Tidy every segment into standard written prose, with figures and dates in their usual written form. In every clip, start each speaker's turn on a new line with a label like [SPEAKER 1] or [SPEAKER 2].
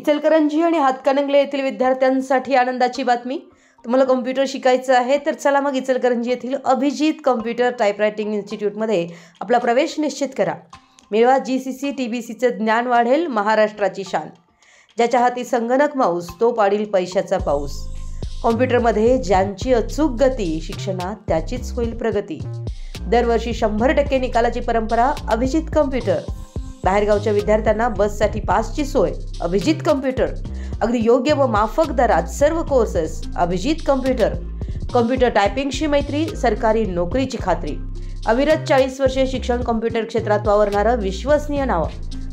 [SPEAKER 1] इचलकरंजी आणि हातकणंगले येथील विद्यार्थ्यांसाठी आनंदाची बातमी। तुम्हाला कॉम्प्युटर शिकायचं आहे तर चला मग इचलकरंजी येथील अभिजित कॉम्प्युटर टाइपरायटिंग इन्स्टिट्यूटमध्ये आपला प्रवेश निश्चित करा। मिळवा जीसीसी टीबीसीचे ज्ञान वाढेल महाराष्ट्राची शान। ज्याच्या हाती संगणक माऊस तो पाडील पैशाचा पाऊस। कॉम्प्युटरमध्ये ज्यांची अचूक गती शिक्षणात त्याचीच होईल प्रगती। दरवर्षी 100% निकालाची परंपरा अभिजित कॉम्प्युटर। बाहेरगावच्या विद्यार्थ्यांना बससाठी पासची सोय अभिजित कॉम्प्युटर। अगदी योग्य व माफक दरात सर्व कोर्सेस अभिजित कॉम्प्युटर। कॉम्प्युटर टायपिंगशी मैत्री, सरकारी नोकरीची खात्री। अविरत 40 वर्षे शिक्षण कॉम्प्युटर क्षेत्रात वावरणारं विश्वसनीय नाव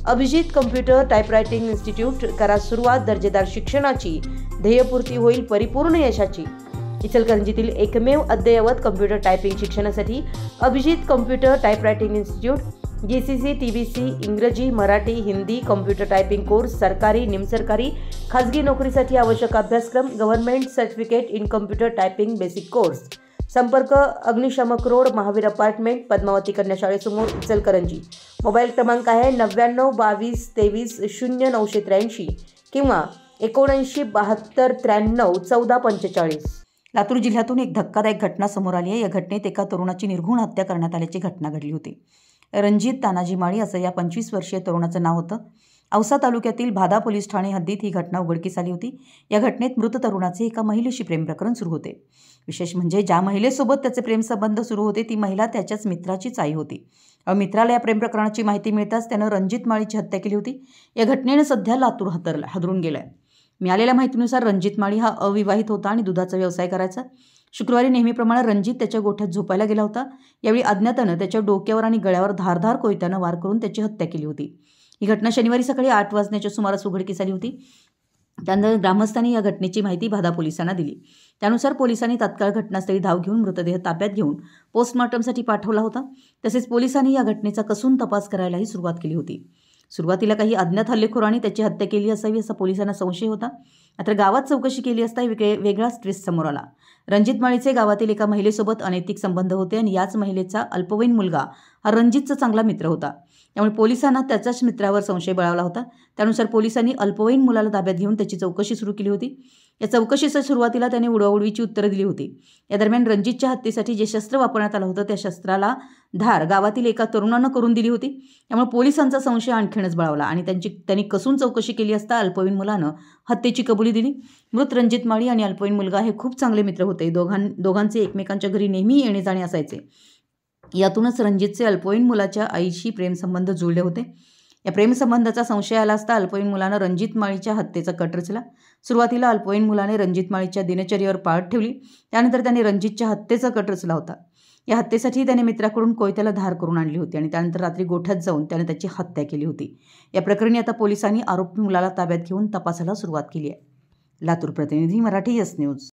[SPEAKER 1] अभिजित कॉम्प्युटर टाइपरायटिंग इन्स्टिट्यूट। करा सुरुवात दर्जेदार शिक्षणाची, ध्येयपूर्ती होईल परिपूर्ण यशाची। इचलकरंजीतील एकमेव अद्ययावत कॉम्प्युटर टायपिंग शिक्षणासाठी Abhijit computer typewriting institute. GCC TBC इंग्रजी, Marathi, Hindi computer typing course, सरकारी, निमसरकारी, खाजगी नोकरीसाठी आवश्यक अभ्यासक्रम, government certificate in computer typing basic course. संपर्क अग्निशामक रोड, महावीर अपार्टमेंट, पद्मावती कन्या शाळेसमोर, इचलकरंजी। मोबाईल क्रमांक आहे 99 22 23 0983 किंवा 79 72 93 14 45।
[SPEAKER 2] लातूर जिल्ह्यातून एक धक्कादायक घटना समोर आली आहे। या घटनेत एका तरुणाची निर्घृण हत्या करण्यात आल्याची घटना घडली होती। रणजित तानाजी माळी असं या 25 वर्षीय तरुणाचं नाव होतं। औसा तालुक्यातील भादा पोलीस ठाणे हद्दीत ही घटना उघडकीस आली होती। या घटनेत मृत तरुणाचे एका महिलेशी प्रेम प्रकरण सुरू होते। विशेष म्हणजे ज्या महिलेसोबत त्याचे प्रेमसंबंध सुरू होते ती महिला त्याच्याच मित्राचीच आई होती। मित्राला या प्रेम प्रकरणाची माहिती मिळताच त्यानं रणजित माळीची हत्या केली होती। या घटनेने सध्या लातूर हादरून गेलाय। मिळालेल्या माहितीनुसार रणजित माळी हा अविवाहित होता आणि दुधाचा व्यवसाय करायचा। शुक्रवारी नेहमीप्रमाणे रणजित त्याच्या गोठ्यात झोपायला गेला होता। यावेळी अज्ञातानं त्याच्या डोक्यावर आणि गळ्यावर धारदार कोयत्यानं वार करून त्याची हत्या केली होती। ही घटना शनिवारी सकाळी 8 वाजण्याच्या सुमारास उघडकीस आली होती। त्यानंतर ग्रामस्थांनी या घटनेची माहिती भादा पोलिसांना दिली। त्यानुसार पोलिसांनी तात्काळ घटनास्थळी धाव घेऊन मृतदेह ताब्यात घेऊन पोस्टमॉर्टमसाठी पाठवला होता। तसेच पोलिसांनी या घटनेचा कसून तपास करायलाही सुरुवात केली होती। सुरुवातीला काही अज्ञात हल्लेखोरांनी त्याची हत्या केली असावी असा पोलिसांना संशय होता। मात्र गावात चौकशी केली असता वेगळाच ट्विस्ट समोर आला। रणजित माळीचे गावातील एका महिलेसोबत अनैतिक संबंध होते आणि याच महिलेचा अल्पवयीन मुलगा हा रणजितचा चांगला मित्र होता। त्यामुळे पोलिसांना त्याच्याच मित्रावर संशय बळावला होता। त्यानुसार पोलिसांनी अल्पवयीन मुलाला ताब्यात घेऊन त्याची चौकशी सुरू केली होती। या चौकशीच्या सुरुवातीला त्याने उडवाउडवीची उत्तरं दिली होती। या दरम्यान रणजितच्या हत्येसाठी जे शस्त्र वापरण्यात आलं होतं त्या शस्त्राला धार गावातील एका तरुणानं करून दिली होती। त्यामुळे पोलिसांचा संशय आणखीनच बळावला आणि त्यांनी कसून चौकशी केली असता अल्पवयीन मुलानं हत्येची कबुली दिली। मृत रणजित माळी आणि अल्पवयीन मुलगा हे खूप चांगले मित्र होते। दोघांचे एकमेकांच्या घरी नेहमी येणे जाणे असायचे। यातूनच रणजितचे अल्पवयीन मुलाच्या आईशी प्रेमसंबंध जुळले होते। या प्रेमसंबंधाचा संशय आला असता अल्पवयीन मुलानं रणजित माळीच्या हत्येचा कट रचला। सुरुवातीला अल्पवयीन मुलाने रणजित माळीच्या दिनचर्येवर पाळत ठेवली। त्यानंतर त्याने रणजितच्या हत्येचा कट रचला होता। या हत्येसाठी त्याने मित्राकडून कोयत्याला धार करून आणली होती आणि त्यानंतर रात्री गोठ्यात जाऊन त्याने त्याची हत्या केली होती। या प्रकरणी आता पोलिसांनी आरोपी मुलाला ताब्यात घेऊन तपासाला सुरुवात केली आहे। लातूर प्रतिनिधी, मराठी यस न्यूज।